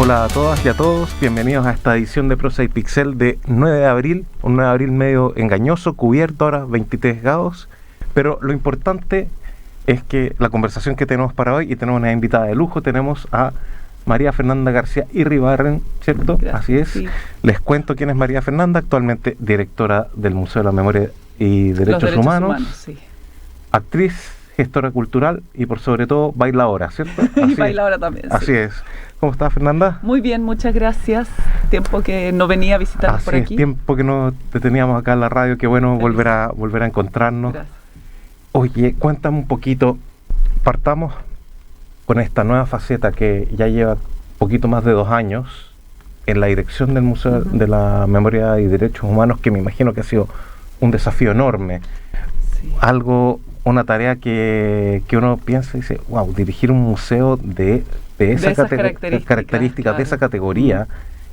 Hola a todas y a todos, bienvenidos a esta edición de Prosa y Pixel de 9 de abril, un 9 de abril medio engañoso, cubierto ahora 23 grados, pero lo importante es que la conversación que tenemos para hoy, y tenemos una invitada de lujo, tenemos a María Fernanda García Irribarren, ¿cierto? Gracias, así es. sí. Les cuento quién es María Fernanda, actualmente directora del Museo de la Memoria y Derechos Humanos, sí. actriz, gestora cultural y por sobre todo bailadora, ¿cierto? Y bailadora también. Así sí. es. ¿Cómo estás, Fernanda? Muy bien, muchas gracias. Tiempo que no venía a visitarnos por aquí. Tiempo que no te teníamos acá en la radio, qué bueno volver a encontrarnos. Gracias. Oye, cuéntame un poquito, partamos con esta nueva faceta que ya lleva poquito más de 2 años en la dirección del Museo de la Memoria y Derechos Humanos, que me imagino que ha sido un desafío enorme. Sí. Una tarea que uno piensa y dice, wow, dirigir un museo de esas características, claro, de esa categoría,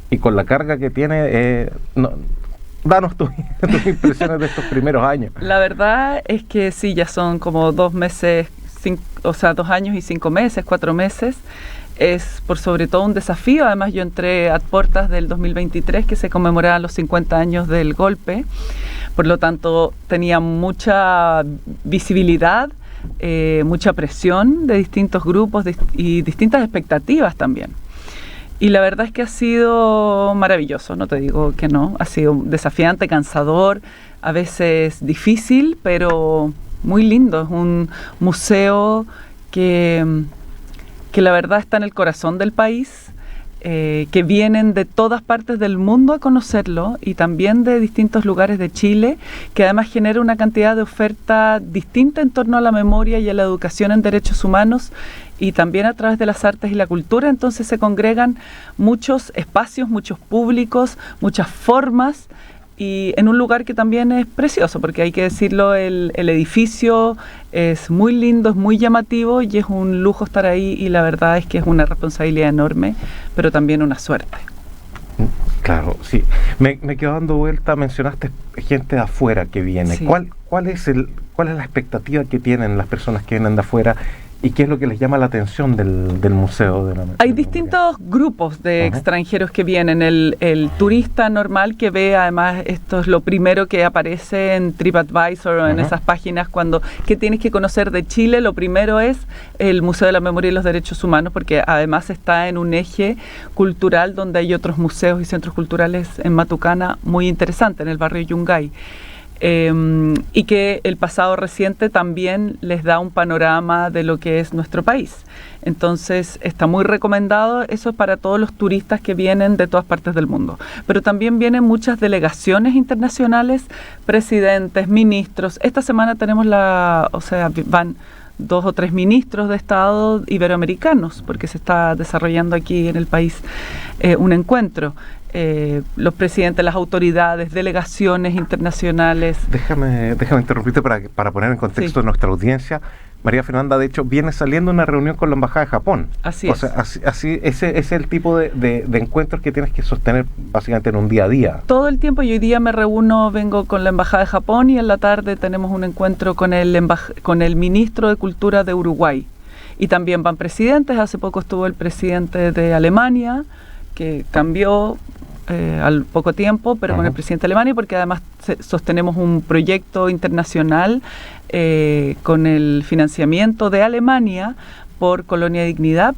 y con la carga que tiene, danos tus impresiones de estos primeros años. La verdad es que sí, ya son como 2 meses, 2 años y 5 meses, 4 meses. Es por sobre todo un desafío. Además, yo entré a puertas del 2023, que se conmemoraban los 50 años del golpe. Por lo tanto, tenía mucha visibilidad, mucha presión de distintos grupos y distintas expectativas también. Y la verdad es que ha sido maravilloso, no te digo que no. Ha sido desafiante, cansador, a veces difícil, pero muy lindo. Es un museo que la verdad está en el corazón del país, que vienen de todas partes del mundo a conocerlo y también de distintos lugares de Chile, que además genera una cantidad de oferta distinta en torno a la memoria y a la educación en derechos humanos y también a través de las artes y la cultura. Entonces se congregan muchos espacios, muchos públicos, muchas formas, y en un lugar que también es precioso, porque hay que decirlo, el edificio es muy lindo, es muy llamativo y es un lujo estar ahí, y la verdad es que es una responsabilidad enorme, pero también una suerte. Claro, sí. Me quedo dando vuelta, mencionaste gente de afuera que viene. Sí. ¿Cuál es la expectativa que tienen las personas que vienen de afuera? ¿Y qué es lo que les llama la atención del museo de la memoria? Hay distintos grupos de extranjeros que vienen. El turista normal que ve, además, esto es lo primero que aparece en TripAdvisor o en esas páginas ¿qué tienes que conocer de Chile? Lo primero es el Museo de la Memoria y los Derechos Humanos, porque además está en un eje cultural donde hay otros museos y centros culturales en Matucana muy interesantes, en el barrio Yungay. Y que el pasado reciente también les da un panorama de lo que es nuestro país. Entonces está muy recomendado, eso es para todos los turistas que vienen de todas partes del mundo. Pero también vienen muchas delegaciones internacionales, presidentes, ministros. Esta semana tenemos van 2 o 3 ministros de Estado iberoamericanos, porque se está desarrollando aquí en el país un encuentro. Los presidentes, las autoridades, delegaciones internacionales. Déjame interrumpirte para poner en contexto a nuestra audiencia. María Fernanda, de hecho, viene saliendo una reunión con la Embajada de Japón. Así es. Ese es el tipo de encuentros que tienes que sostener básicamente en un día a día. Todo el tiempo, y hoy día vengo con la Embajada de Japón, y en la tarde tenemos un encuentro con el ministro de Cultura de Uruguay. Y también van presidentes. Hace poco estuvo el presidente de Alemania, que cambió al poco tiempo, pero con el presidente de Alemania, porque además sostenemos un proyecto internacional con el financiamiento de Alemania por Colonia Dignidad,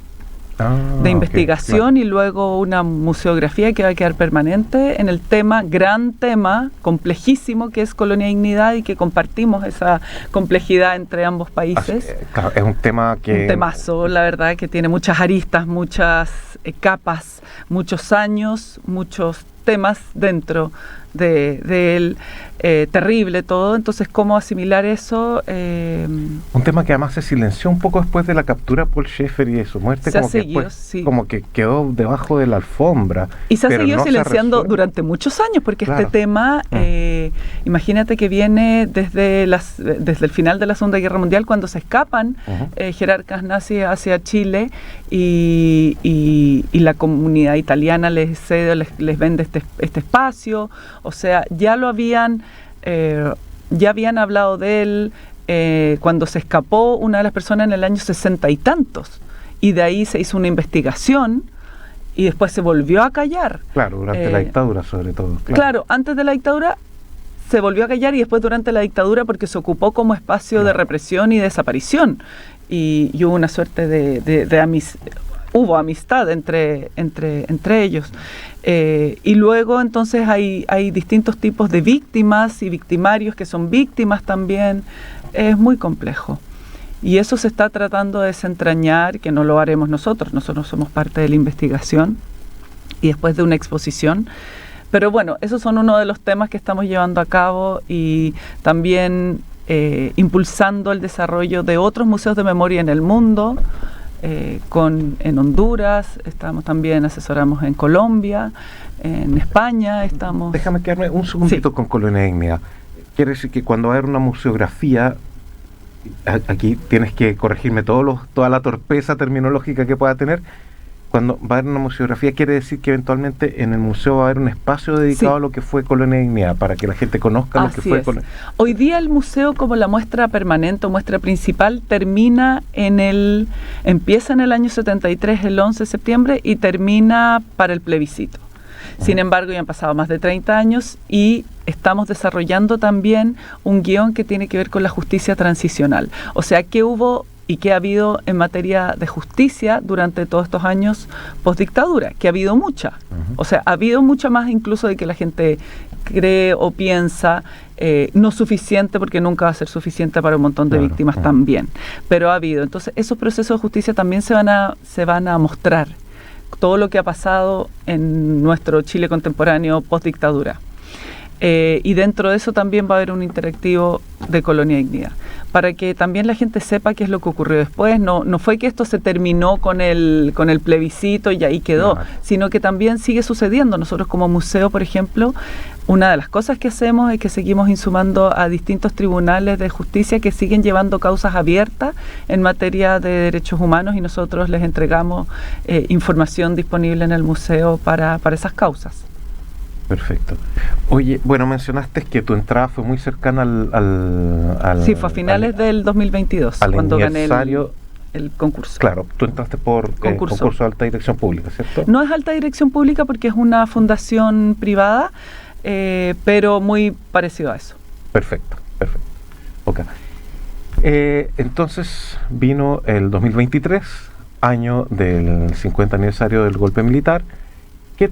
de investigación, y luego una museografía que va a quedar permanente en el gran tema, complejísimo, que es Colonia Dignidad, y que compartimos esa complejidad entre ambos países. Claro, es un tema que... Un temazo, la verdad, que tiene muchas aristas, muchas capas, muchos años, muchos temas dentro de él, terrible todo. Entonces, ¿cómo asimilar eso? Un tema que además se silenció un poco después de la captura de Paul Schaeffer y de su muerte, como que quedó debajo de la alfombra. Y se ha seguido silenciando durante muchos años, porque claro, este tema, imagínate que viene desde el final de la Segunda Guerra Mundial, cuando se escapan jerarcas nazis hacia Chile, y la comunidad italiana les cede, les vende este espacio. O sea, ya habían hablado de él cuando se escapó una de las personas en el año 60 y tantos, y de ahí se hizo una investigación y después se volvió a callar. Claro, durante la dictadura sobre todo. Claro, antes de la dictadura se volvió a callar y después durante la dictadura porque se ocupó como espacio de represión y desaparición. Y hubo una suerte hubo amistad entre ellos. Y luego entonces hay distintos tipos de víctimas y victimarios que son víctimas también. Es muy complejo. Y eso se está tratando de desentrañar, que no lo haremos nosotros somos parte de la investigación y después de una exposición. Pero bueno, esos son uno de los temas que estamos llevando a cabo y también impulsando el desarrollo de otros museos de memoria en el mundo, en Honduras, asesoramos en Colombia, en España estamos... Déjame quedarme un segundito con Colonia Dignidad. Quiere decir que cuando va a haber una museografía, aquí tienes que corregirme toda la torpeza terminológica que pueda tener. Cuando va a haber una museografía, quiere decir que eventualmente en el museo va a haber un espacio dedicado a lo que fue Colonia Dignidad, para que la gente conozca lo que fue Colonia. Hoy día el museo, como la muestra permanente o muestra principal, empieza en el año 73, el 11 de septiembre, y termina para el plebiscito. Sin embargo, ya han pasado más de 30 años y estamos desarrollando también un guión que tiene que ver con la justicia transicional. O sea, qué hubo y qué ha habido en materia de justicia durante todos estos años postdictadura, que ha habido mucha. O sea, ha habido mucha más incluso de que la gente cree o piensa, no suficiente, porque nunca va a ser suficiente para un montón de víctimas también, pero ha habido. Entonces, esos procesos de justicia también se van a mostrar, todo lo que ha pasado en nuestro Chile contemporáneo postdictadura. Y dentro de eso también va a haber un interactivo de Colonia Dignidad, para que también la gente sepa qué es lo que ocurrió después. No fue que esto se terminó con el plebiscito y ahí quedó, sino que también sigue sucediendo. Nosotros como museo, por ejemplo, una de las cosas que hacemos es que seguimos insumando a distintos tribunales de justicia que siguen llevando causas abiertas en materia de derechos humanos, y nosotros les entregamos información disponible en el museo para esas causas. Perfecto. Oye, bueno, mencionaste que tu entrada fue muy cercana al sí, fue a finales del 2022, cuando gané el concurso. Claro, tú entraste por concurso de alta dirección pública, ¿cierto? No es alta dirección pública porque es una fundación privada, pero muy parecido a eso. Perfecto. Ok. Entonces vino el 2023, año del 50 aniversario del golpe militar. ¿Qué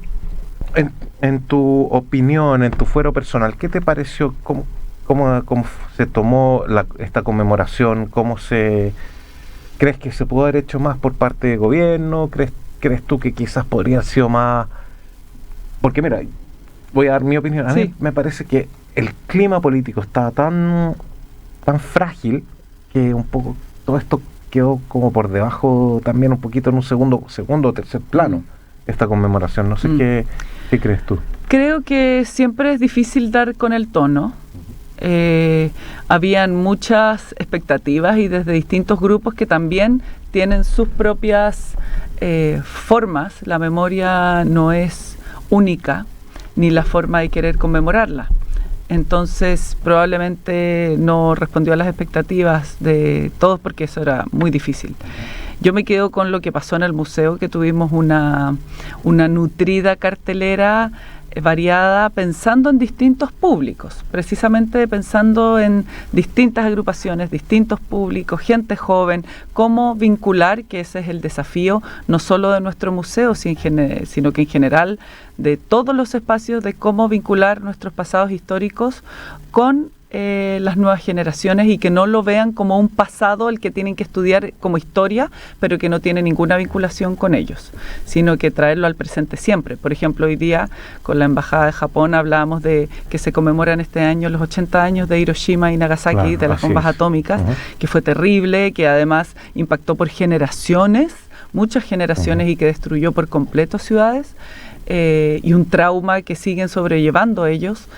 en tu opinión, en tu fuero personal, qué te pareció? ¿Cómo se tomó esta conmemoración? ¿Crees que se pudo haber hecho más por parte del gobierno? ¿Crees tú que quizás podría haber sido más? Porque mira, voy a dar mi opinión. A mí me parece que el clima político estaba tan frágil que un poco todo esto quedó como por debajo, también un poquito en un segundo o tercer plano, esta conmemoración. No sé ¿qué crees tú? Creo que siempre es difícil dar con el tono. Habían muchas expectativas y desde distintos grupos que también tienen sus propias formas. La memoria no es única, ni la forma de querer conmemorarla. Entonces probablemente no respondió a las expectativas de todos porque eso era muy difícil. Yo me quedo con lo que pasó en el museo, que tuvimos una nutrida cartelera variada, pensando en distintos públicos, precisamente pensando en distintas agrupaciones, distintos públicos, gente joven, cómo vincular, que ese es el desafío, no solo de nuestro museo, sino que en general de todos los espacios, de cómo vincular nuestros pasados históricos con las nuevas generaciones y que no lo vean como un pasado el que tienen que estudiar como historia, pero que no tiene ninguna vinculación con ellos, sino que traerlo al presente siempre. Por ejemplo, hoy día con la Embajada de Japón hablábamos de que se conmemoran este año los 80 años de Hiroshima y Nagasaki, de las bombas atómicas, que fue terrible, que además impactó por generaciones, muchas generaciones, y que destruyó por completo ciudades, y un trauma que siguen sobrellevando ellos.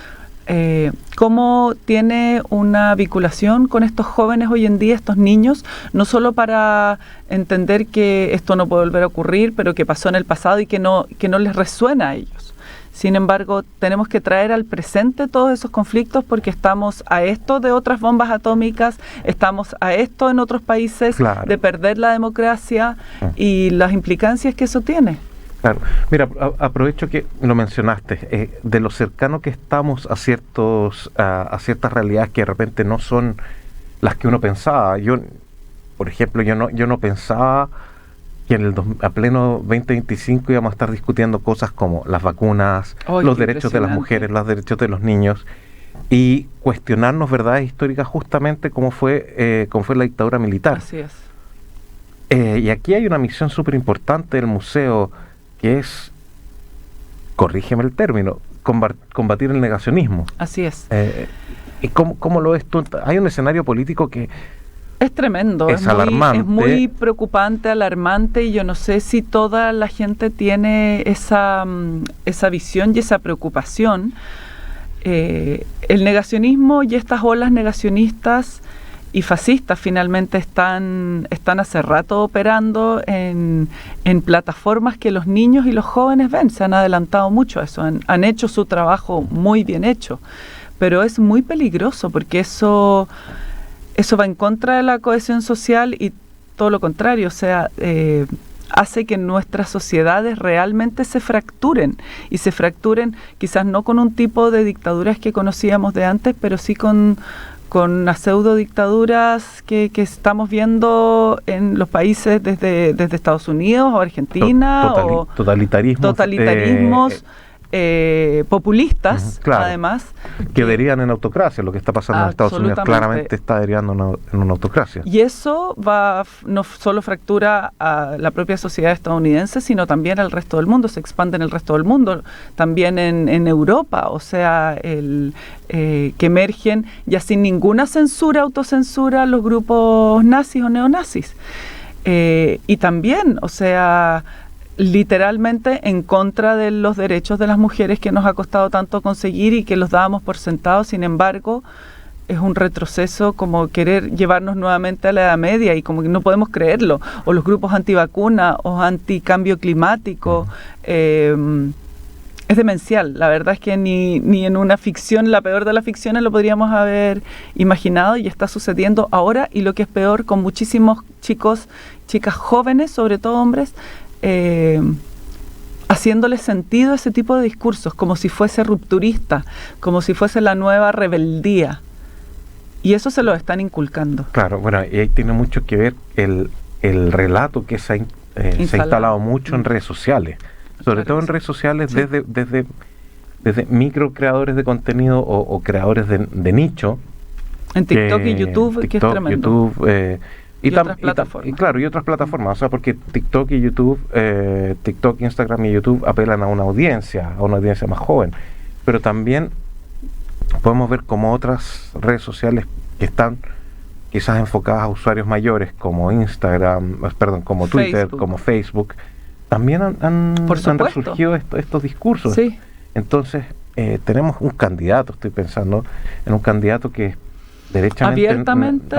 Cómo tiene una vinculación con estos jóvenes hoy en día, estos niños, no solo para entender que esto no puede volver a ocurrir, pero que pasó en el pasado y que no les resuena a ellos. Sin embargo, tenemos que traer al presente todos esos conflictos porque estamos a esto de otras bombas atómicas, estamos a esto en otros países, de perder la democracia y las implicancias que eso tiene. Claro. Mira, aprovecho que lo mencionaste, de lo cercano que estamos a ciertas realidades que de repente no son las que uno pensaba. Yo, por ejemplo, yo no pensaba que a pleno 2025 íbamos a estar discutiendo cosas como las vacunas, los derechos de las mujeres, los derechos de los niños, y cuestionarnos verdades históricas justamente como fue la dictadura militar. Así es. Y aquí hay una misión súper importante del museo, que es, corrígeme el término, combatir el negacionismo. Así es. ¿Y cómo lo ves tú? Hay un escenario político que es tremendo, es alarmante. Es muy preocupante, alarmante, y yo no sé si toda la gente tiene esa visión y esa preocupación. El negacionismo y estas olas negacionistas y fascistas finalmente están hace rato operando en plataformas que los niños y los jóvenes ven. Se han adelantado mucho a eso, han hecho su trabajo muy bien hecho, pero es muy peligroso porque eso va en contra de la cohesión social y todo lo contrario, o sea, hace que nuestras sociedades realmente se fracturen, y se fracturen quizás no con un tipo de dictaduras que conocíamos de antes, pero sí con las pseudo dictaduras que estamos viendo en los países desde Estados Unidos o Argentina, o totalitarismos populistas, claro, además. Que derivan en autocracia. Lo que está pasando en Estados Unidos claramente está derivando en una autocracia. Y eso no solo fractura a la propia sociedad estadounidense, sino también al resto del mundo, se expande en el resto del mundo, también en Europa, o sea, que emergen ya sin ninguna autocensura, los grupos nazis o neonazis. Y también, o sea, literalmente en contra de los derechos de las mujeres que nos ha costado tanto conseguir y que los dábamos por sentados. Sin embargo, es un retroceso como querer llevarnos nuevamente a la Edad Media, y como que no podemos creerlo. O los grupos antivacuna o anticambio climático. Es demencial. La verdad es que ni en una ficción, la peor de las ficciones, lo podríamos haber imaginado, y está sucediendo ahora, y lo que es peor, con muchísimos chicas jóvenes, sobre todo hombres, haciéndole sentido a ese tipo de discursos, como si fuese rupturista, como si fuese la nueva rebeldía. Y eso se lo están inculcando. Claro, bueno, y ahí tiene mucho que ver el relato que se ha instalado mucho en redes sociales, sobre todo en redes sociales, sí, desde micro creadores de contenido o creadores de nicho. En TikTok y YouTube, que es tremendo. YouTube, y otras plataformas. Claro, y otras plataformas, o sea, porque TikTok y YouTube, TikTok, Instagram y YouTube apelan a una audiencia más joven, pero también podemos ver como otras redes sociales que están quizás enfocadas a usuarios mayores, como como Twitter, como Facebook, también han resurgido estos discursos. Sí. Entonces, tenemos un candidato, estoy pensando en un candidato que es abiertamente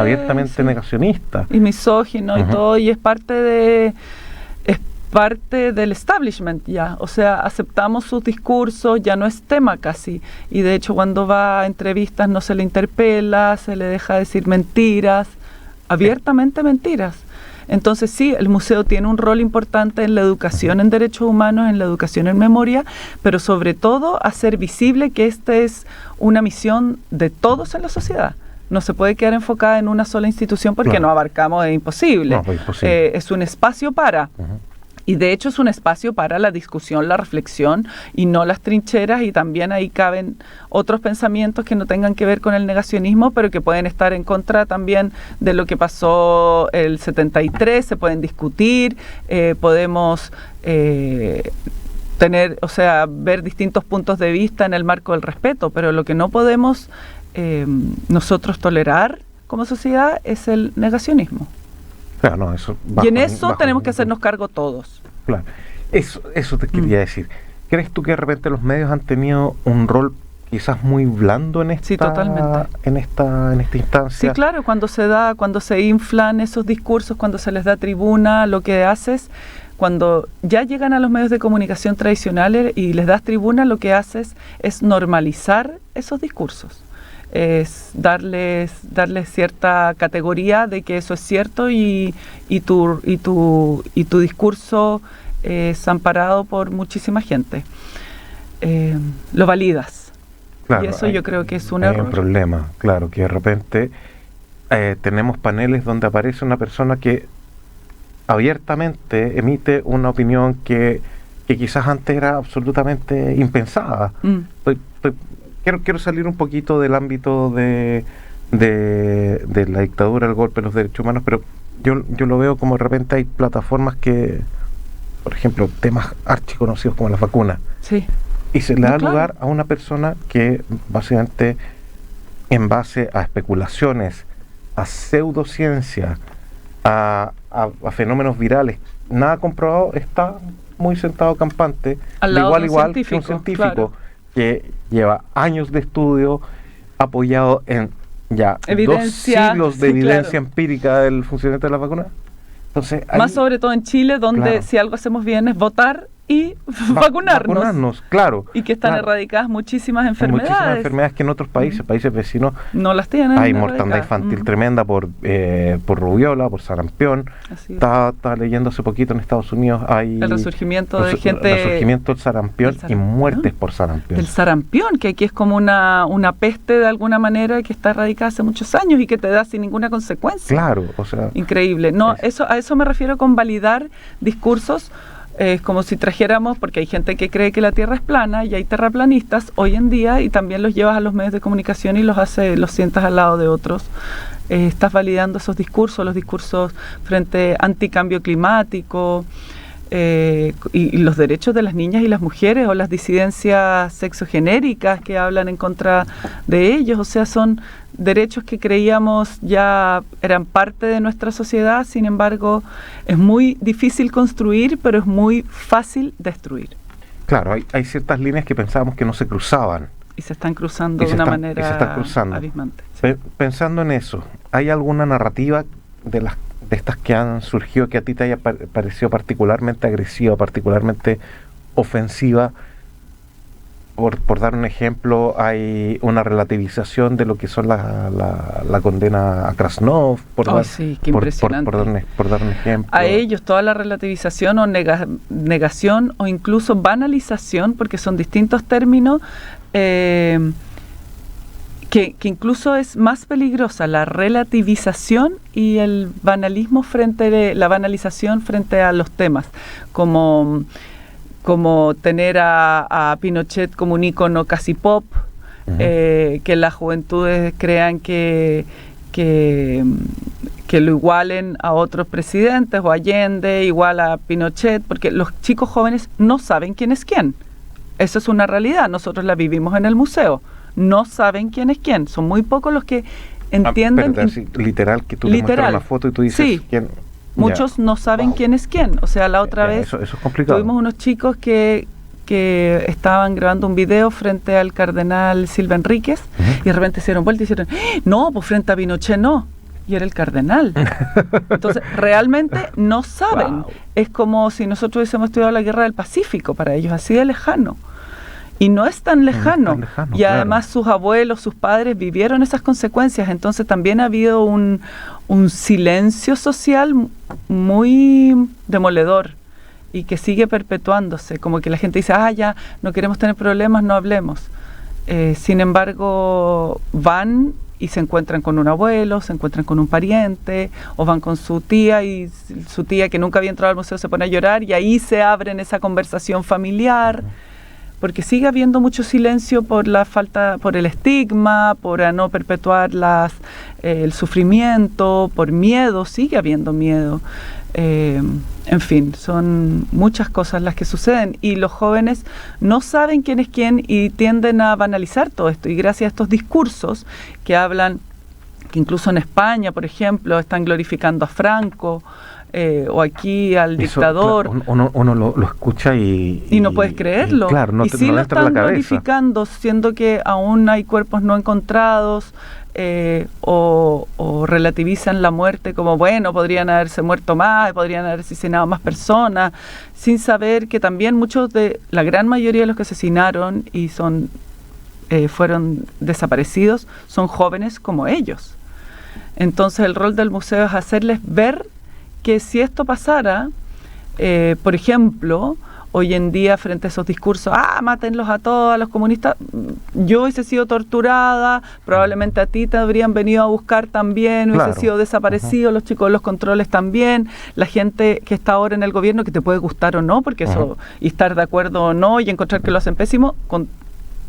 sí, negacionista y misógino, y todo, y es parte del establishment ya, o sea, aceptamos sus discursos, ya no es tema casi, y de hecho cuando va a entrevistas no se le interpela, se le deja decir mentiras, abiertamente mentiras. Entonces sí, el museo tiene un rol importante en la educación en derechos humanos, en la educación en memoria, pero sobre todo hacer visible que esta es una misión de todos en la sociedad. No se puede quedar enfocada en una sola institución porque no abarcamos, es imposible. Es un espacio para, y de hecho es un espacio para la discusión, la reflexión, y no las trincheras, y también ahí caben otros pensamientos que no tengan que ver con el negacionismo, pero que pueden estar en contra también de lo que pasó el 73, se pueden discutir, podemos ver distintos puntos de vista en el marco del respeto, pero lo que no podemos nosotros tolerar como sociedad es el negacionismo. Claro, no, eso y en eso tenemos que hacernos cargo todos. Claro, eso te quería decir. ¿Crees tú que de repente los medios han tenido un rol quizás muy blando en esta, sí, totalmente, en esta instancia? Sí, claro, cuando se inflan esos discursos, cuando se les da tribuna, lo que haces, cuando ya llegan a los medios de comunicación tradicionales y les das tribuna, lo que haces es normalizar esos discursos. Es darles cierta categoría de que eso es cierto, y tu discurso es amparado por muchísima gente. Lo validas. Claro, y eso yo creo que es un error. Hay un problema, claro, que de repente tenemos paneles donde aparece una persona que abiertamente emite una opinión que quizás antes era absolutamente impensada. Quiero salir un poquito del ámbito de la dictadura, el golpe de los derechos humanos, pero yo lo veo como de repente hay plataformas que, por ejemplo, temas archiconocidos como las vacunas, sí, y se le da lugar a una persona que básicamente, en base a especulaciones, a pseudociencia, a fenómenos virales, nada comprobado, está muy sentado campante, al lado de igual que un científico, claro, que lleva años de estudio apoyado en ya evidencia, 2 siglos de evidencia claro, empírica del funcionamiento de las vacunas. Entonces, más sobre todo en Chile, donde claro, si algo hacemos bien es votar y vacunarnos, claro, y que están erradicadas muchísimas enfermedades. Muchísimas enfermedades que en otros países vecinos no las tienen. Hay mortandad infantil tremenda por rubiola, por sarampión. Estaba leyendo hace poquito en Estados Unidos hay el resurgimiento de gente, el resurgimiento del sarampión y muertes por sarampión. El sarampión, que aquí es como una peste de alguna manera que está erradicada hace muchos años y que te da sin ninguna consecuencia. Claro, o sea, increíble. No, a eso me refiero con validar discursos. Es como si trajéramos, porque hay gente que cree que la Tierra es plana y hay terraplanistas hoy en día, y también los llevas a los medios de comunicación y los sientas al lado de otros. Estás validando esos discursos, los discursos frente anticambio climático, y los derechos de las niñas y las mujeres, o las disidencias sexogenéricas que hablan en contra de ellos. O sea, son derechos que creíamos ya eran parte de nuestra sociedad. Sin embargo, es muy difícil construir, pero es muy fácil destruir. Claro, hay ciertas líneas que pensábamos que no se cruzaban. Y se están cruzando de una manera abismante. Sí. Pensando en eso, ¿hay alguna narrativa de estas que han surgido que a ti te haya parecido particularmente agresiva, particularmente ofensiva? Por dar un ejemplo, hay una relativización de lo que son la condena a Krasnov, por dar un ejemplo. A ellos toda la relativización o negación o incluso banalización, porque son distintos términos, que incluso es más peligrosa la relativización y el banalismo la banalización frente a los temas, como tener a Pinochet como un ícono casi pop, que las juventudes crean que lo igualen a otros presidentes, o Allende igual a Pinochet, porque los chicos jóvenes no saben quién es quién. Eso es una realidad, nosotros la vivimos en el museo. No saben quién es quién, son muy pocos los que entienden. Literal, que tú le muestras una foto y tú dices, sí, quién. Muchos no saben quién es quién. O sea, la otra vez eso es complicado. Tuvimos unos chicos que estaban grabando un video frente al cardenal Silva Enríquez, y de repente se dieron vuelta y dijeron, no, pues frente a Pinochet no. Y era el cardenal. Entonces, realmente no saben. Wow. Es como si nosotros hubiésemos estudiado la guerra del Pacífico para ellos, así de lejano. Y no es tan lejano. Y además sus abuelos, sus padres vivieron esas consecuencias. Entonces también ha habido un silencio social muy demoledor y que sigue perpetuándose. Como que la gente dice, ya, no queremos tener problemas, no hablemos. Sin embargo, van y se encuentran con un abuelo, se encuentran con un pariente, o van con su tía, y su tía que nunca había entrado al museo se pone a llorar, y ahí se abre en esa conversación familiar. Porque sigue habiendo mucho silencio por la falta, por el estigma, por no perpetuar el sufrimiento, por miedo, sigue habiendo miedo. En fin, son muchas cosas las que suceden, y los jóvenes no saben quién es quién y tienden a banalizar todo esto. Y gracias a estos discursos que hablan, que incluso en España, por ejemplo, están glorificando a Franco, o aquí al dictador. Claro, uno lo escucha y no puedes creerlo. Claro, y sí lo están glorificando, siendo que aún hay cuerpos no encontrados, o relativizan la muerte como, bueno, podrían haberse muerto más, podrían haber asesinado más personas, sin saber que también la gran mayoría de los que asesinaron y fueron desaparecidos son jóvenes como ellos. Entonces el rol del museo es hacerles ver que si esto pasara, por ejemplo, hoy en día frente a esos discursos, mátenlos a todos, a los comunistas, yo hubiese sido torturada, probablemente a ti te habrían venido a buscar también, hubiese sido desaparecido, los chicos de los controles también, la gente que está ahora en el gobierno, que te puede gustar o no, porque eso, y estar de acuerdo o no, y encontrar que lo hacen pésimo, con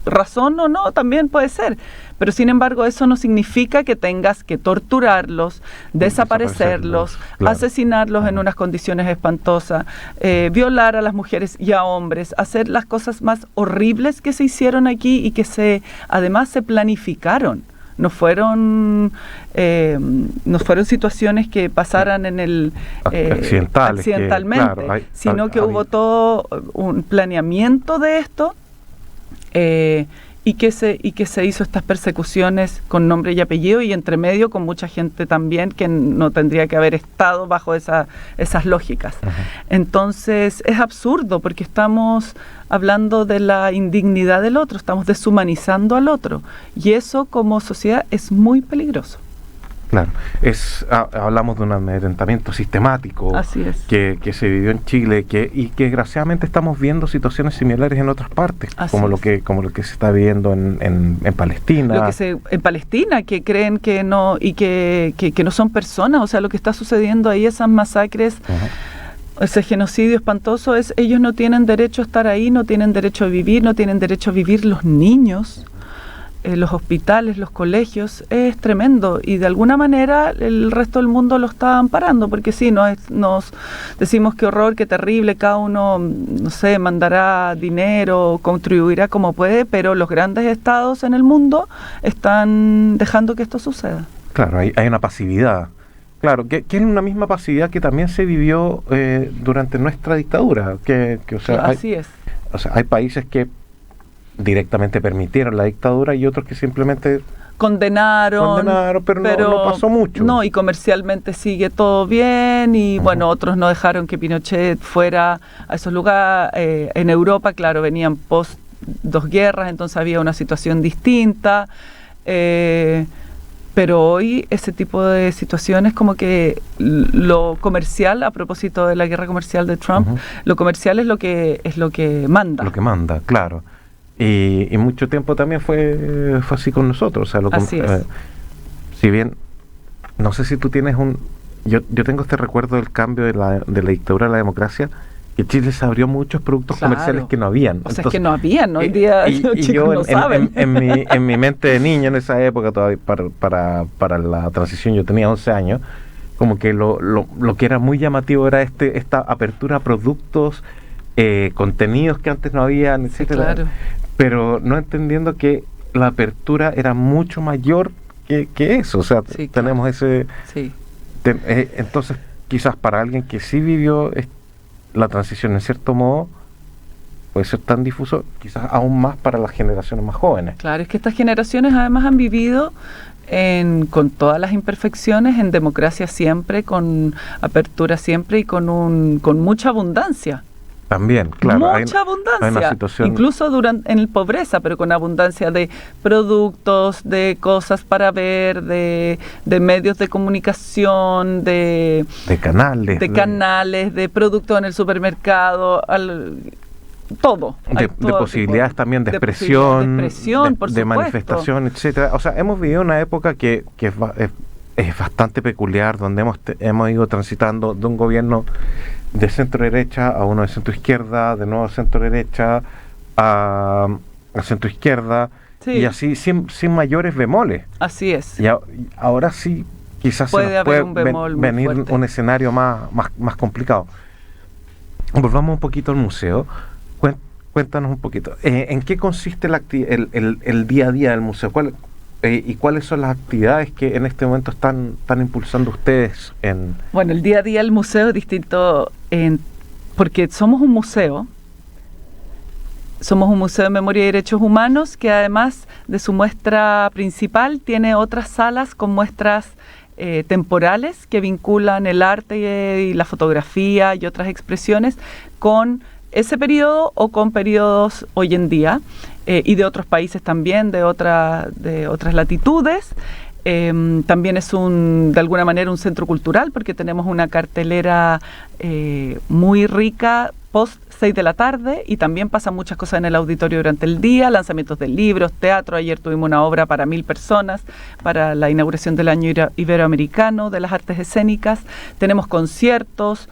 razón o no, también puede ser. Pero sin embargo, eso no significa que tengas que torturarlos, desaparecerlos, asesinarlos en unas condiciones espantosas, violar a las mujeres y a hombres, hacer las cosas más horribles que se hicieron aquí y que además se planificaron. No fueron situaciones que pasaran en el accidentalmente, sino que hubo todo un planeamiento de esto. Y que se hizo estas persecuciones con nombre y apellido, y entre medio con mucha gente también que no tendría que haber estado bajo esas lógicas. Entonces es absurdo, porque estamos hablando de la indignidad del otro, estamos deshumanizando al otro, y eso como sociedad es muy peligroso. Claro, hablamos de un amedrentamiento sistemático que se vivió en Chile y que desgraciadamente estamos viendo situaciones similares en otras partes, como lo que se está viviendo en Palestina. En Palestina, que creen que no, y que no son personas, o sea, lo que está sucediendo ahí, esas masacres, ese genocidio espantoso, ellos no tienen derecho a estar ahí, no tienen derecho a vivir, no tienen derecho a vivir los niños. Los hospitales, los colegios, es tremendo, y de alguna manera el resto del mundo lo está amparando, porque sí, nos decimos qué horror, qué terrible, cada uno, no sé, mandará dinero, contribuirá como puede, pero los grandes estados en el mundo están dejando que esto suceda. Claro, hay una pasividad. Claro, que es una misma pasividad que también se vivió durante nuestra dictadura. Así es. O sea, hay países que directamente permitieron la dictadura y otros que simplemente condenaron, pero no pasó mucho. No, y comercialmente sigue todo bien, y bueno, otros no dejaron que Pinochet fuera a esos lugares. En Europa, claro, venían post 2 guerras, entonces había una situación distinta, pero hoy ese tipo de situaciones, como que lo comercial, a propósito de la guerra comercial de Trump, lo comercial es lo que manda. Lo que manda, claro. Y mucho tiempo también fue así con nosotros. O sea, así es. Si bien, no sé si tú tienes yo tengo este recuerdo del cambio de la dictadura a la democracia, que Chile se abrió muchos productos comerciales que no habían. O sea, es que no habían, hoy día los chicos no saben. En mi mente de niño, en esa época, todavía para la transición, yo tenía 11 años, como que lo que era muy llamativo era esta apertura a productos, contenidos que antes no habían, etcétera. Claro. Pero no entendiendo que la apertura era mucho mayor que eso. O sea, tenemos ese... Sí. Entonces, quizás para alguien que sí vivió la transición en cierto modo, puede ser tan difuso, quizás aún más para las generaciones más jóvenes. Claro, es que estas generaciones además han vivido con todas las imperfecciones, en democracia siempre, con apertura siempre, y con mucha abundancia. También, claro. Mucha abundancia, incluso en pobreza, pero con abundancia de productos, de cosas para ver, de medios de comunicación, de canales, de productos en el supermercado, todo. De posibilidades también de expresión, de manifestación, etcétera. O sea, hemos vivido una época que es bastante peculiar, donde hemos ido transitando de un gobierno de centro derecha a uno de centro izquierda, de nuevo centro derecha a centro izquierda, y así sin mayores bemoles. Así es. Y ahora sí, quizás puede venir un escenario más complicado. Volvamos un poquito al museo. Cuéntanos un poquito. ¿En qué consiste el día a día del museo? ¿Y cuáles son las actividades que en este momento están impulsando ustedes? Bueno, el día a día del museo es distinto porque somos un museo de memoria y derechos humanos, que además de su muestra principal tiene otras salas con muestras temporales que vinculan el arte y la fotografía y otras expresiones con ese periodo o con periodos hoy en día, y de otros países también, de otras latitudes. También es de alguna manera un centro cultural porque tenemos una cartelera muy rica post 6 de la tarde y también pasan muchas cosas en el auditorio durante el día, lanzamientos de libros, teatro. Ayer tuvimos una obra para 1000 personas para la inauguración del Año Iberoamericano de las Artes Escénicas. Tenemos conciertos,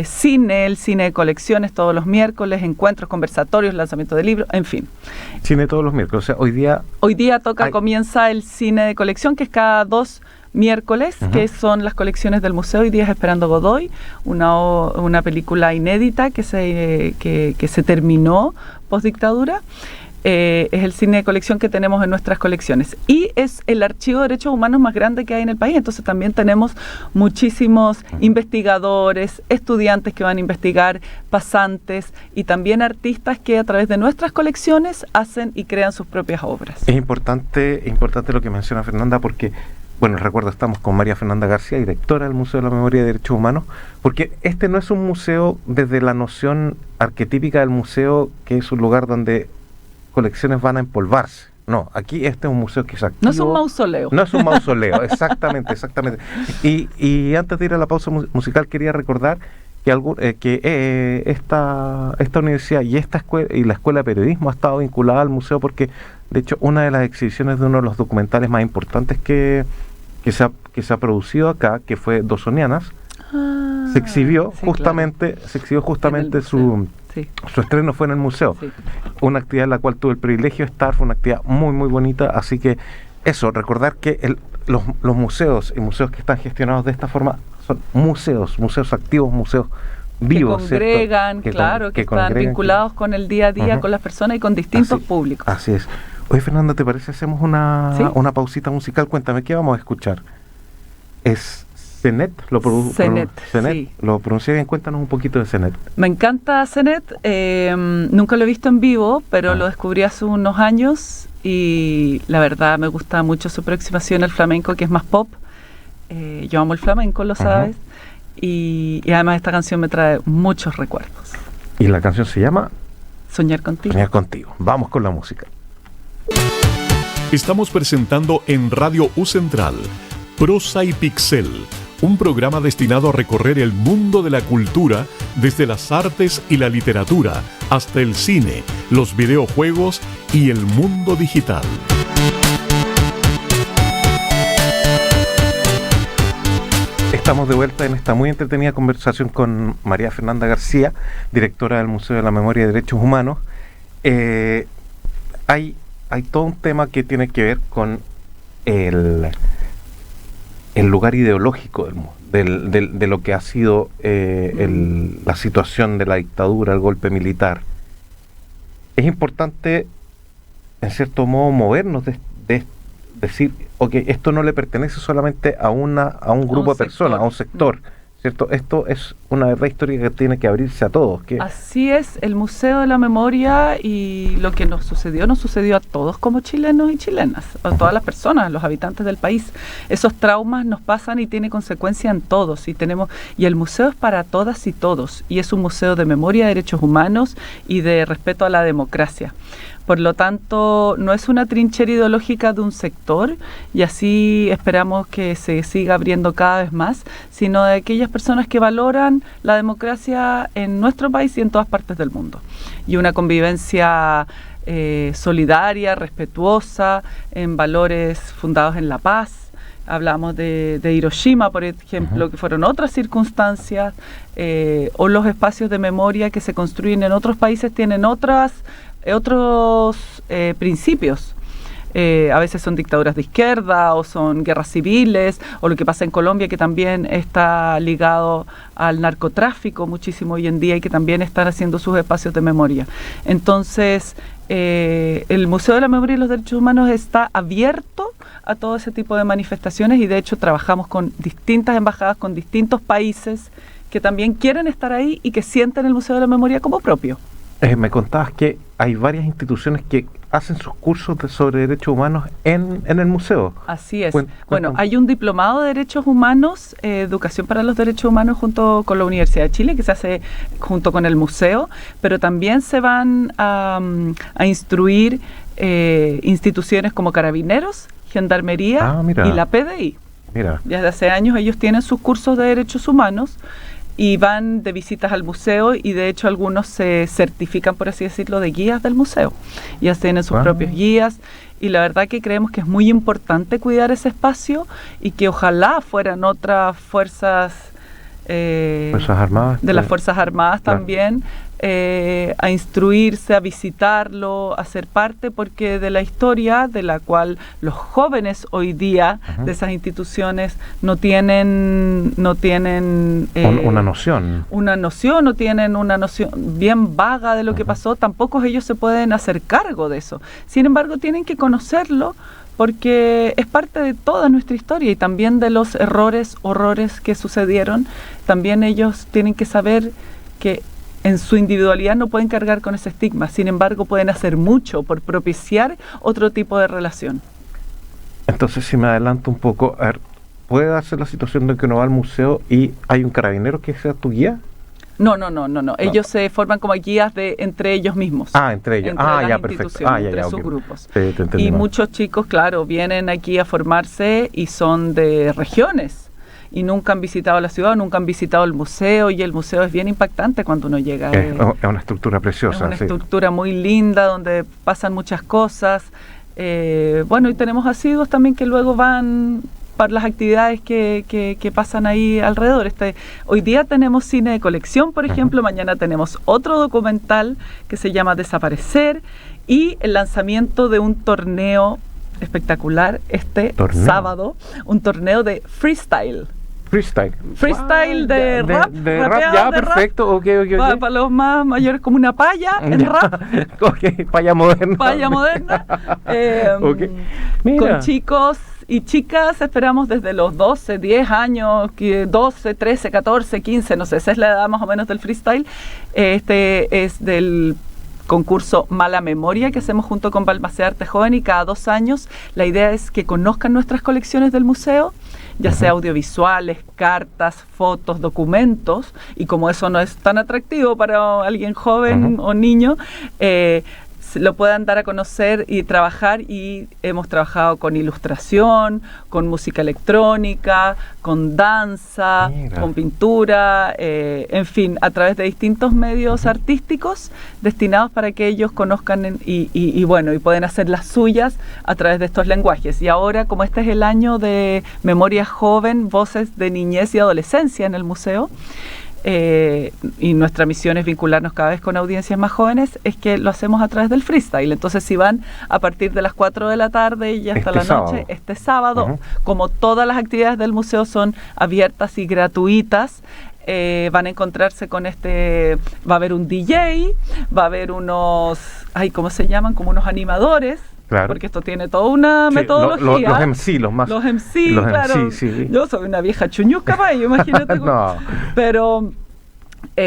cine, el cine de colecciones todos los miércoles, encuentros, conversatorios, lanzamiento de libros, en fin. Cine todos los miércoles, o sea, hoy día comienza el cine de colección, que es cada 2 miércoles, que son las colecciones del museo. Hoy día es Esperando Godoy, una película inédita que se terminó post dictadura. Es el cine de colección que tenemos en nuestras colecciones y es el archivo de derechos humanos más grande que hay en el país. Entonces también tenemos muchísimos investigadores, estudiantes que van a investigar, pasantes y también artistas que a través de nuestras colecciones hacen y crean sus propias obras. Es importante lo que menciona Fernanda, porque bueno, recuerdo, estamos con María Fernanda García, directora del Museo de la Memoria y Derechos Humanos, porque este no es un museo desde la noción arquetípica del museo, que es un lugar donde colecciones van a empolvarse. No, aquí este es un museo que es activo. No es un mausoleo. No es un mausoleo, exactamente. Y antes de ir a la pausa musical, quería recordar que esta universidad y esta escuela y la Escuela de Periodismo ha estado vinculada al museo, porque de hecho una de las exhibiciones de uno de los documentales más importantes que se ha producido acá, que fue Dosonianas, se exhibió justamente su estreno fue en el museo. Sí. Una actividad en la cual tuve el privilegio de estar, fue una actividad muy muy bonita, así que eso, recordar que los museos y museos que están gestionados de esta forma son museos activos, museos vivos, que congregan, que están vinculados con el día a día, con las personas y con distintos públicos. Así es. Oye, Fernanda, ¿te parece hacemos una pausita musical? Cuéntame, ¿qué vamos a escuchar? Es Zenet, sí. Lo pronuncié bien, cuéntanos un poquito de Zenet. Me encanta Zenet, nunca lo he visto en vivo, pero lo descubrí hace unos años y la verdad me gusta mucho su aproximación al flamenco, que es más pop. Yo amo el flamenco, lo sabes, y además esta canción me trae muchos recuerdos. ¿Y la canción se llama? Soñar contigo. Soñar contigo. Vamos con la música. Estamos presentando en Radio U Central Prosa y Pixel, un programa destinado a recorrer el mundo de la cultura desde las artes y la literatura hasta el cine, los videojuegos y el mundo digital. Estamos de vuelta en esta muy entretenida conversación con María Fernanda García, directora del Museo de la Memoria y Derechos Humanos. Hay todo un tema que tiene que ver con el lugar ideológico de lo que ha sido la situación de la dictadura, el golpe militar. Es importante, en cierto modo, movernos de decir, ok, esto no le pertenece solamente a un grupo de personas, a un sector, ¿cierto? Esto es una verdad histórica que tiene que abrirse a todos. Así es, el Museo de la Memoria y lo que nos sucedió a todos como chilenos y chilenas, a todas las personas, los habitantes del país. Esos traumas nos pasan y tiene consecuencia en todos, y el museo es para todas y todos, y es un museo de memoria, de derechos humanos y de respeto a la democracia. Por lo tanto, no es una trinchera ideológica de un sector, y así esperamos que se siga abriendo cada vez más, sino de aquellas personas que valoran la democracia en nuestro país y en todas partes del mundo. Y una convivencia solidaria, respetuosa, en valores fundados en la paz. Hablamos de Hiroshima, por ejemplo, que fueron otras circunstancias, o los espacios de memoria que se construyen en otros países tienen otros principios. A veces son dictaduras de izquierda o son guerras civiles, o lo que pasa en Colombia, que también está ligado al narcotráfico muchísimo hoy en día y que también están haciendo sus espacios de memoria. Entonces, el Museo de la Memoria y los Derechos Humanos está abierto a todo ese tipo de manifestaciones, y de hecho trabajamos con distintas embajadas, con distintos países que también quieren estar ahí y que sienten el Museo de la Memoria como propio. Me contabas que hay varias instituciones que hacen sus cursos sobre derechos humanos en el museo. Así es. Bueno, hay un diplomado de derechos humanos, educación para los derechos humanos, junto con la Universidad de Chile, que se hace junto con el museo, pero también se van a instruir instituciones como Carabineros, Gendarmería mira. y la PDI. Mira. Desde hace años ellos tienen sus cursos de derechos humanos y van de visitas al museo, y de hecho algunos se certifican, por así decirlo, de guías del museo. Ya tienen sus propios guías, y la verdad que creemos que es muy importante cuidar ese espacio y que ojalá fueran otras fuerzas armadas, de las Fuerzas Armadas también a instruirse, a visitarlo, a ser parte, porque de la historia de la cual los jóvenes hoy día de esas instituciones no tienen una noción, no tienen una noción bien vaga de lo que pasó, tampoco ellos se pueden hacer cargo de eso. Sin embargo, tienen que conocerlo, porque es parte de toda nuestra historia y también de los horrores que sucedieron. También ellos tienen que saber que en su individualidad no pueden cargar con ese estigma, sin embargo pueden hacer mucho por propiciar otro tipo de relación. Entonces, si me adelanto un poco, a ver, ¿puede darse la situación de que uno va al museo y hay un carabinero que sea tu guía? No. Ellos se forman como guías entre ellos mismos. Entre ellos. Perfecto. Entre sus grupos. Te y muchos chicos, claro, vienen aquí a formarse y son de regiones y nunca han visitado la ciudad, nunca han visitado el museo, y el museo es bien impactante cuando uno llega. Es una estructura preciosa. Es una estructura muy linda donde pasan muchas cosas. Y tenemos asiduos también que luego van para las actividades que pasan ahí alrededor. Hoy día tenemos cine de colección, por ejemplo, mañana tenemos otro documental que se llama Desaparecer, y el lanzamiento de un torneo espectacular sábado, un torneo de freestyle. Freestyle de rap. Perfecto. Okay. Para los más mayores, como una paya en rap. Paya moderna. Con chicos y chicas, esperamos desde los 12, 10 años, 12, 13, 14, 15, no sé, esa es la edad más o menos del freestyle. Este es del concurso Mala Memoria que hacemos junto con Balmaceda Arte Joven, y cada 2 años la idea es que conozcan nuestras colecciones del museo, ya sea audiovisuales, cartas, fotos, documentos, y como eso no es tan atractivo para alguien joven o niño, lo puedan dar a conocer y trabajar, y hemos trabajado con ilustración, con música electrónica, con danza, con pintura, en fin, a través de distintos medios artísticos destinados para que ellos conozcan y pueden hacer las suyas a través de estos lenguajes. Y ahora, como este es el año de Memoria Joven, Voces de Niñez y Adolescencia en el museo, y nuestra misión es vincularnos cada vez con audiencias más jóvenes, es que lo hacemos a través del freestyle. Entonces, si van a partir de las 4 de la tarde y hasta la noche, este sábado, como todas las actividades del museo son abiertas y gratuitas, van a encontrarse con va a haber un DJ, va a haber unos, ¿cómo se llaman? Como unos animadores. Claro. Porque esto tiene toda una metodología. Los MC, los MC, claro. Sí. Yo soy una vieja chuñusca para ello, imagínate. No. Pero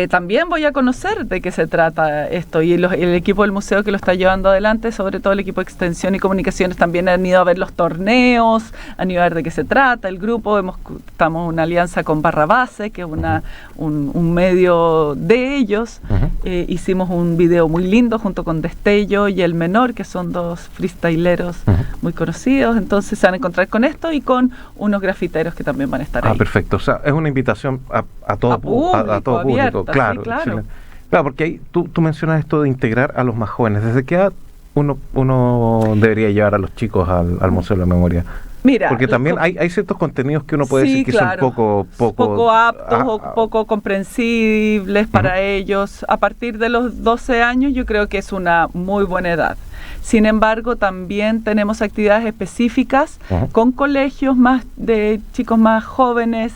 también voy a conocer de qué se trata esto, y el equipo del museo que lo está llevando adelante, sobre todo el equipo de extensión y comunicaciones, también han ido a ver los torneos, han ido a ver de qué se trata el grupo. Estamos en una alianza con Barra Base, que es un medio de ellos. Hicimos un video muy lindo junto con Destello y El Menor, que son 2 freestyleros muy conocidos. Entonces se van a encontrar con esto y con unos grafiteros que también van a estar ahí. Perfecto. O sea, es una invitación a todo público. Claro, sí, claro. Claro, porque ahí tú mencionas esto de integrar a los más jóvenes. ¿Desde qué edad uno debería llevar a los chicos al Museo de la Memoria? Mira, porque también hay ciertos contenidos que uno puede decir que son poco aptos o poco comprensibles para ellos. A partir de los 12 años yo creo que es una muy buena edad. Sin embargo, también tenemos actividades específicas con colegios de chicos más jóvenes,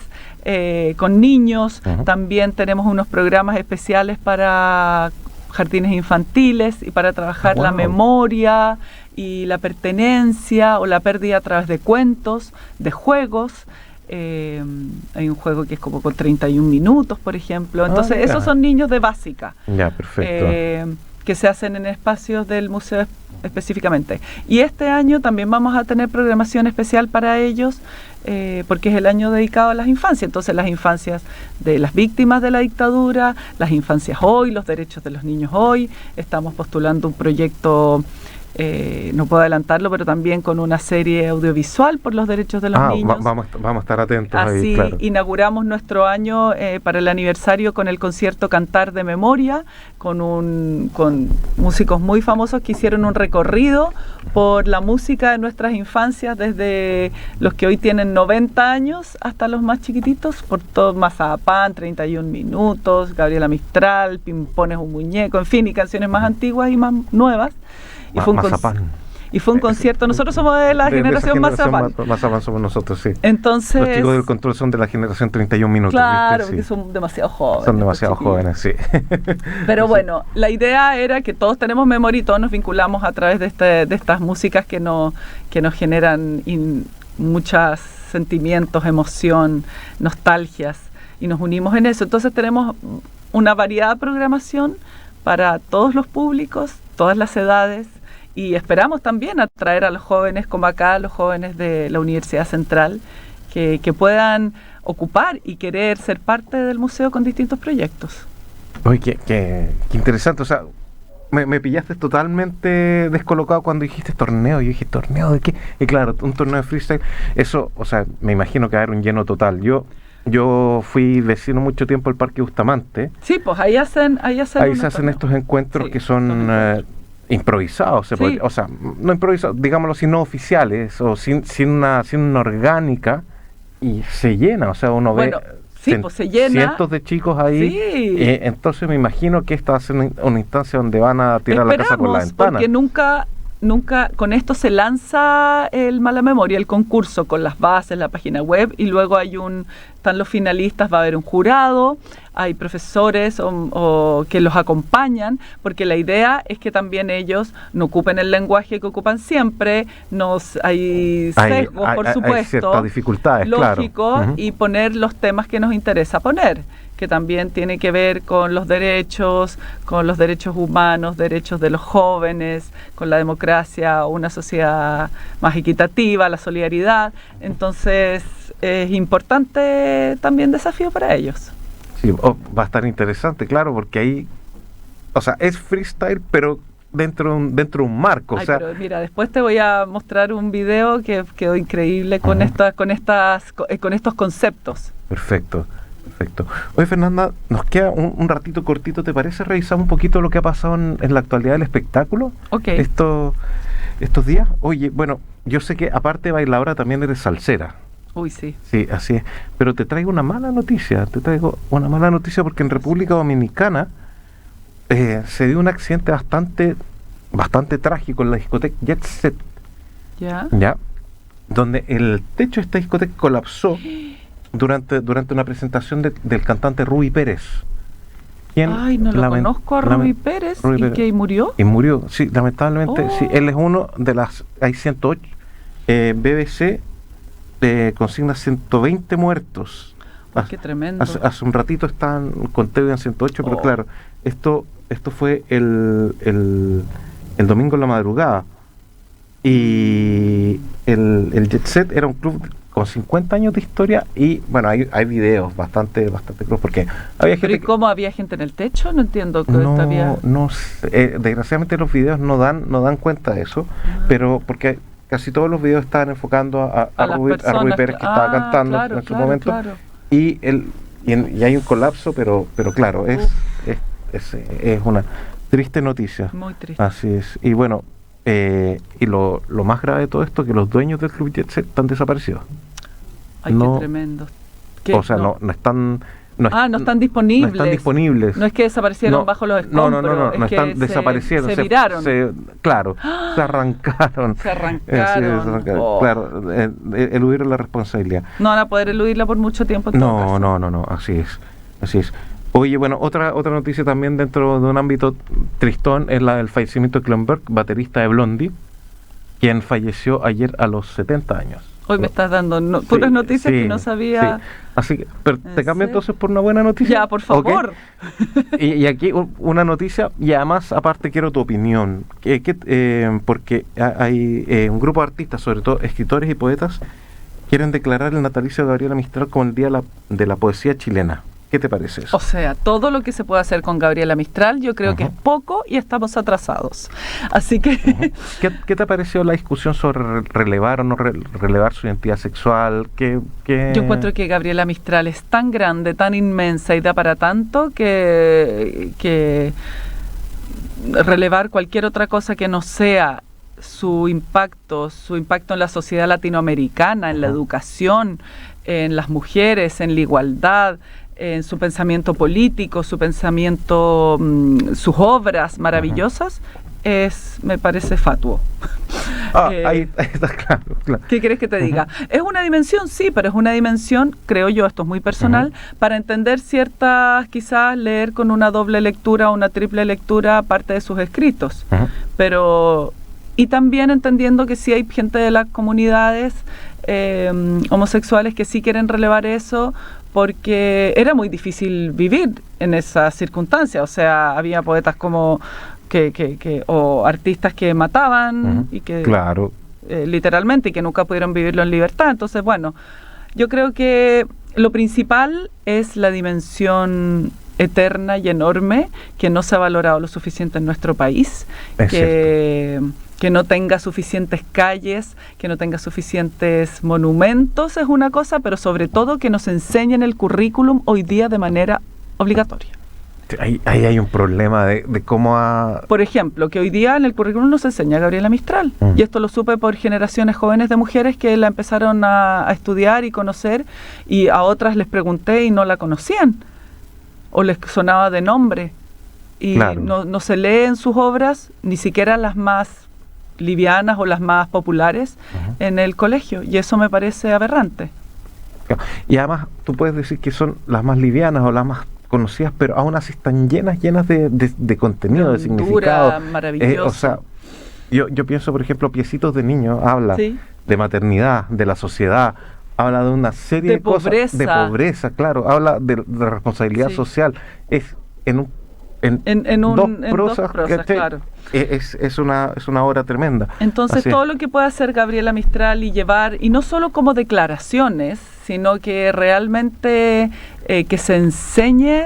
con niños. También tenemos unos programas especiales para jardines infantiles y para trabajar la memoria y la pertenencia o la pérdida a través de cuentos, de juegos. Hay un juego que es como con 31 minutos, por ejemplo. Entonces, esos son niños de básica. Ya, perfecto. Que se hacen en espacios del museo específicamente. Y este año también vamos a tener programación especial para ellos, porque es el año dedicado a las infancias. Entonces, las infancias de las víctimas de la dictadura, las infancias hoy, los derechos de los niños hoy. Estamos postulando un proyecto no puedo adelantarlo, pero también con una serie audiovisual por los derechos de los niños. Vamos a estar atentos Así ahí, claro. inauguramos nuestro año para el aniversario con el concierto Cantar de Memoria, con músicos muy famosos que hicieron un recorrido por la música de nuestras infancias, desde los que hoy tienen 90 años hasta los más chiquititos, por todo Mazapán, 31 minutos, Gabriela Mistral, Pimpón es un muñeco, en fin, y canciones más antiguas y más nuevas. Y fue un concierto, nosotros somos de la generación Mazapán. Mazapán somos nosotros, sí. Entonces, los chicos del control son de la generación 31 minutos. Claro, ¿viste? porque son demasiado jóvenes. Son demasiado jóvenes, sí. Pero bueno, la idea era que todos tenemos memoria y todos nos vinculamos a través de estas músicas que nos generan muchos sentimientos, emoción, nostalgias, y nos unimos en eso. Entonces tenemos una variada programación para todos los públicos, todas las edades, y esperamos también atraer a los jóvenes como acá, los jóvenes de la Universidad Central, que puedan ocupar y querer ser parte del museo con distintos proyectos. Oye, qué interesante, o sea, me pillaste totalmente descolocado cuando dijiste torneo. Yo dije, ¿torneo de qué? Y claro, un torneo de freestyle, eso, o sea, me imagino que va a haber un lleno total. Yo fui vecino mucho tiempo al Parque Bustamante. Sí, pues ahí se hacen estos encuentros, sí, que son improvisados, sí. O sea, no improvisados, digámoslo, sino oficiales, o sin una orgánica, y se llena, o sea, uno ve pues se llena, cientos de chicos ahí, sí. Entonces me imagino que esta va a ser una instancia donde van a tirar la casa por la ventana. Porque nunca con esto se lanza el Mala Memoria, el concurso con las bases, la página web, y luego están los finalistas, va a haber un jurado, hay profesores o que los acompañan, porque la idea es que también ellos no ocupen el lenguaje que ocupan siempre, hay sesgos, por supuesto, hay ciertas dificultades, lógico, claro. Y poner los temas que nos interesa poner, que también tiene que ver con los derechos humanos, derechos de los jóvenes, con la democracia, una sociedad más equitativa, la solidaridad. Entonces es importante también desafío para ellos. Sí, va a estar interesante, claro, porque ahí, o sea, es freestyle, pero dentro de un marco. Ay, pero mira, después te voy a mostrar un video que quedó increíble con estos conceptos. Perfecto. Oye, Fernanda, nos queda un ratito cortito, ¿te parece revisar un poquito lo que ha pasado en la actualidad del espectáculo? Ok. Estos días. Oye, bueno, yo sé que aparte de bailadora también eres salsera. Uy, sí. Sí, así es. Pero te traigo una mala noticia. Porque en República Dominicana se dio un accidente bastante trágico en la discoteca Jet Set. ¿Ya? Donde el techo de esta discoteca colapsó durante una presentación del cantante Rubí Pérez. Ay, no lo conozco a Rubí Pérez. ¿Y qué? ¿Y murió? Y murió, sí, lamentablemente. Sí, él es uno de hay 108. BBC consigna 120 muertos. Qué tremendo. Hace un ratito estaban conté en 108, pero claro, esto fue el domingo en la madrugada. Y el Jet Set era un club con 50 años de historia, y bueno, hay videos bastante crudos, porque había gente. ¿Pero y cómo había gente en el techo? No entiendo. No sé, desgraciadamente los videos no dan cuenta de eso, pero porque casi todos los videos estaban enfocando a Rubí Pérez, que estaba cantando en su momento, claro. Y hay un colapso, pero claro, es una triste noticia. Muy triste. Así es. Y bueno, y lo más grave de todo esto, que los dueños del Club Jet Set están desaparecidos. Ay, qué tremendo. O sea, no están disponibles. No están disponibles. No es que desaparecieron bajo los escombros. No están, desaparecieron. Se viraron. Claro, se arrancaron. Claro, eludieron la responsabilidad. No van a poder eludirla por mucho tiempo. No, así es. Oye, bueno, otra noticia también dentro de un ámbito tristón es la del fallecimiento de Klonberg, baterista de Blondie, quien falleció ayer a los 70 años. Hoy me estás dando puras noticias que no sabía. Sí. Así que, pero te cambio entonces por una buena noticia. Ya, por favor. ¿Okay? y aquí una noticia, y además, aparte, quiero tu opinión. Porque hay un grupo de artistas, sobre todo escritores y poetas, quieren declarar el natalicio de Gabriela Mistral como el Día de la Poesía Chilena. ¿Qué te parece eso? O sea, todo lo que se puede hacer con Gabriela Mistral yo creo que es poco y estamos atrasados. Así que... ¿Qué te pareció la discusión sobre relevar o no relevar su identidad sexual? Yo encuentro que Gabriela Mistral es tan grande, tan inmensa y da para tanto que relevar cualquier otra cosa que no sea su impacto en la sociedad latinoamericana, en la educación, en las mujeres, en la igualdad, en su pensamiento político, su pensamiento, sus obras maravillosas, me parece fatuo. Ahí está claro. ¿Qué quieres que te diga? Es una dimensión, sí, pero es una dimensión, creo yo, esto es muy personal, para entender quizás leer con una doble lectura o una triple lectura parte de sus escritos. Pero, y también entendiendo que sí hay gente de las comunidades homosexuales que sí quieren relevar eso, porque era muy difícil vivir en esas circunstancias. O sea, había poetas como o artistas que mataban y que literalmente, y que nunca pudieron vivirlo en libertad. Entonces, bueno, yo creo que lo principal es la dimensión eterna y enorme que no se ha valorado lo suficiente en nuestro país, que no tenga suficientes calles, que no tenga suficientes monumentos es una cosa, pero sobre todo que nos enseñen el currículum hoy día de manera obligatoria. Ahí hay un problema de cómo Por ejemplo, que hoy día en el currículum nos enseña Gabriela Mistral, y esto lo supe por generaciones jóvenes de mujeres que la empezaron a estudiar y conocer, y a otras les pregunté y no la conocían, o les sonaba de nombre, y no se lee en sus obras, ni siquiera las más livianas o las más populares en el colegio, y eso me parece aberrante. Y además tú puedes decir que son las más livianas o las más conocidas, pero aún así están llenas de contenido, de significado. Maravilloso. O sea, yo pienso, por ejemplo, Piecitos de Niño habla de maternidad, de la sociedad, habla de una serie de cosas, de pobreza, claro, habla de responsabilidad social. Es en dos prosas, claro. Es una obra tremenda. Entonces, todo lo que puede hacer Gabriela Mistral y llevar, y no solo como declaraciones, sino que realmente que se enseñe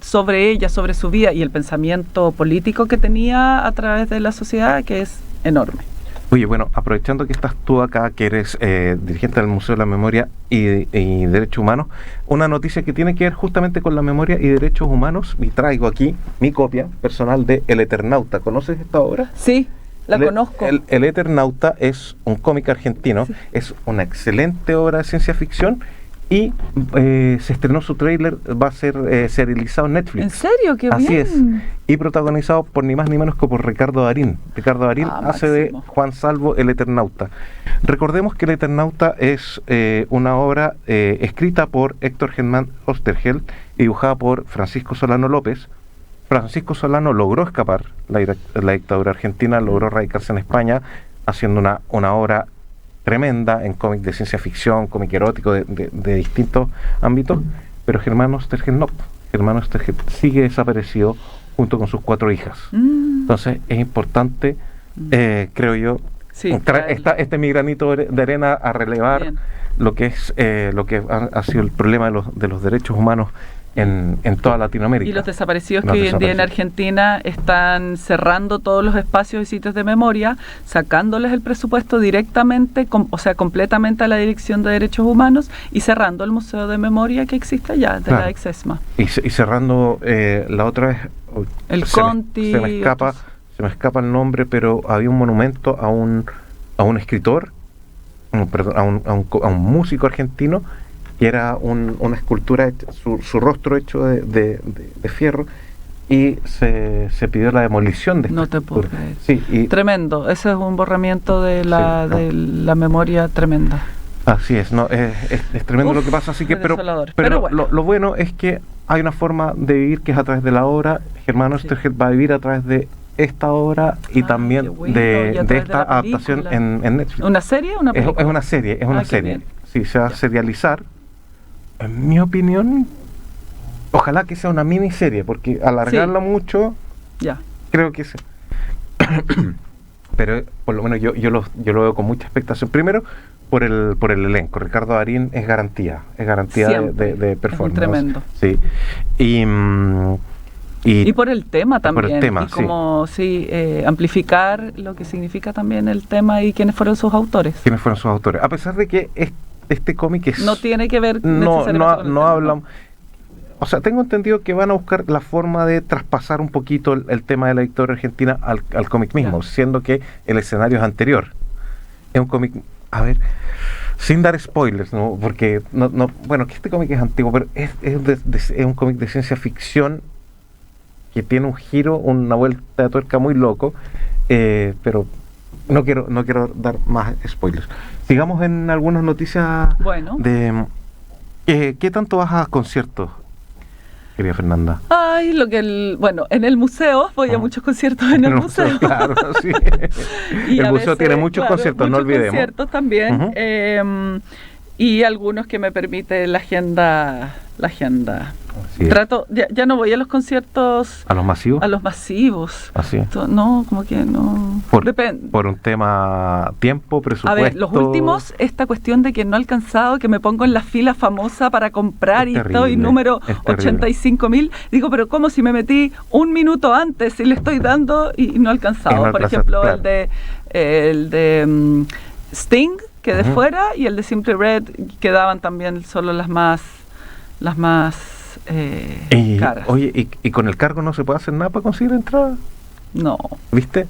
sobre ella, sobre su vida y el pensamiento político que tenía a través de la sociedad, que es enorme. Oye, bueno, aprovechando que estás tú acá, que eres dirigente del Museo de la Memoria y Derechos Humanos, una noticia que tiene que ver justamente con la memoria y derechos humanos, y traigo aquí mi copia personal de El Eternauta. ¿Conoces esta obra? Sí, la conozco. El Eternauta es un cómic argentino, es una excelente obra de ciencia ficción, y se estrenó su tráiler, va a ser serializado en Netflix. ¿En serio? ¡Qué Así bien! es. Y protagonizado por ni más ni menos que por Ricardo Darín. Ricardo Darín hace de Juan Salvo, el Eternauta. Recordemos que el Eternauta es una obra escrita por Héctor Germán Oesterheld y dibujada por Francisco Solano López. Francisco Solano logró escapar la dictadura argentina, logró radicarse en España, haciendo una obra tremenda en cómic de ciencia ficción, cómic erótico de distintos ámbitos, pero Germán Oesterheld no. Germán Oesterheld sigue desaparecido junto con sus 4 hijas. Entonces es importante, creo yo, este mi granito de arena a relevar lo que es lo que ha sido el problema de los derechos humanos en toda Latinoamérica. Y los desaparecidos que hoy en día en Argentina están cerrando todos los espacios y sitios de memoria, sacándoles el presupuesto directamente, completamente a la Dirección de Derechos Humanos, y cerrando el Museo de Memoria que existe allá, de la ex-ESMA. Y cerrando la otra vez, el Conti. Se me escapa el nombre, pero había un monumento a un escritor, a un músico argentino, que era una escultura, su rostro hecho de fierro, y se pidió la demolición de esta escultura. Te puedo creer. Sí, tremendo, ese es un borramiento de la memoria tremenda. Así es, es tremendo lo que pasa, así que pero bueno. Lo bueno es que hay una forma de vivir que es a través de la obra. Germán Oesterheld va a vivir a través de esta obra y también de esta adaptación en Netflix. ¿Una serie o una película? Es una serie. Sí, se va a serializar. En mi opinión, ojalá que sea una miniserie, porque alargarlo mucho, creo que pero por lo menos yo lo veo con mucha expectación. Primero, por el elenco. Ricardo Darín es garantía de performance. Es un tremendo. Sí. Y por el tema también. Por el tema, y como amplificar lo que significa también el tema y quiénes fueron sus autores. A pesar de que este cómic no tiene que ver no necesariamente hablan. O sea, tengo entendido que van a buscar la forma de traspasar un poquito el tema de la dictadura argentina al cómic mismo, siendo que el escenario es anterior. Es un cómic, a ver, sin dar spoilers, ¿no? Porque bueno, que este cómic es antiguo, pero es un cómic de ciencia ficción que tiene un giro, una vuelta de tuerca muy loco, pero no quiero dar más spoilers. Sigamos en algunas noticias. Bueno. ¿Qué tanto vas a conciertos, querida Fernanda? Ay, en el museo, voy a muchos conciertos en el museo. Claro, sí. Y el museo tiene muchos conciertos, no olvidemos. Muchos conciertos también, y algunos que me permite la agenda. Trato, ya no voy a los conciertos. ¿A los masivos? A los masivos. Así es. No, como que no. Depende. Por un tema tiempo, presupuesto. A ver, los últimos, esta cuestión de que no he alcanzado, que me pongo en la fila famosa para comprar y estoy número 85.000. Digo, pero ¿cómo si me metí un minuto antes y le estoy dando y no he alcanzado? Por ejemplo, claro. el de Sting, que de fuera, y el de Simply Red, quedaban también solo las más caras. Oye, ¿y con el cargo no se puede hacer nada para conseguir entrada? No. ¿Viste?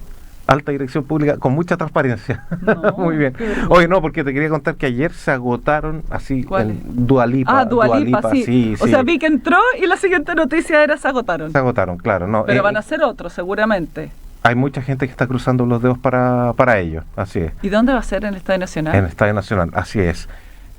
Alta dirección pública, con mucha transparencia. No, muy bien. Oye, no, porque te quería contar que ayer se agotaron así en Dua Lipa. Dua Lipa, sí. O sea, vi que entró y la siguiente noticia era se agotaron. Se agotaron, claro. No, pero van a hacer otros, seguramente. Hay mucha gente que está cruzando los dedos para ello, así es. ¿Y dónde va a ser? ¿En el Estadio Nacional? En el Estadio Nacional, así es.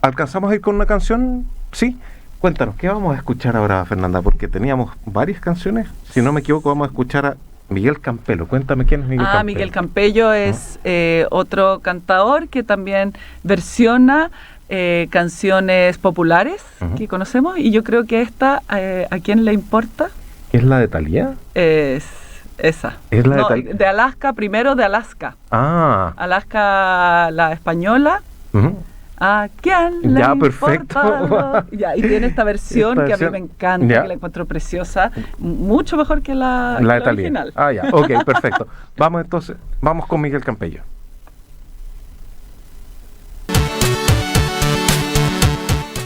¿Alcanzamos a ir con una canción? Sí. Cuéntanos, ¿qué vamos a escuchar ahora, Fernanda? Porque teníamos varias canciones. Si no me equivoco, vamos a escuchar a Miguel Campelo. Cuéntame quién es Miguel Campelo. Miguel Campello es otro cantador que también versiona canciones populares que conocemos. Y yo creo que esta, ¿a quién le importa? ¿Es la de Thalía? Es esa. ¿Es la de Alaska, primero de Alaska. Alaska, la española. ¿A quién le importa? Perfecto. Y tiene esta versión que a mí me encanta, que la encuentro preciosa, mucho mejor que la original. Ok, perfecto. Vamos con Miguel Campello.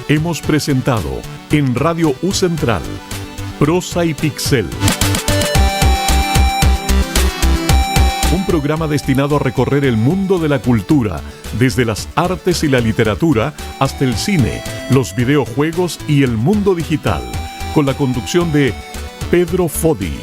Hemos presentado en Radio U Central Prosa y Pixel, un programa destinado a recorrer el mundo de la cultura, desde las artes y la literatura hasta el cine, los videojuegos y el mundo digital, con la conducción de Pedro Fodi.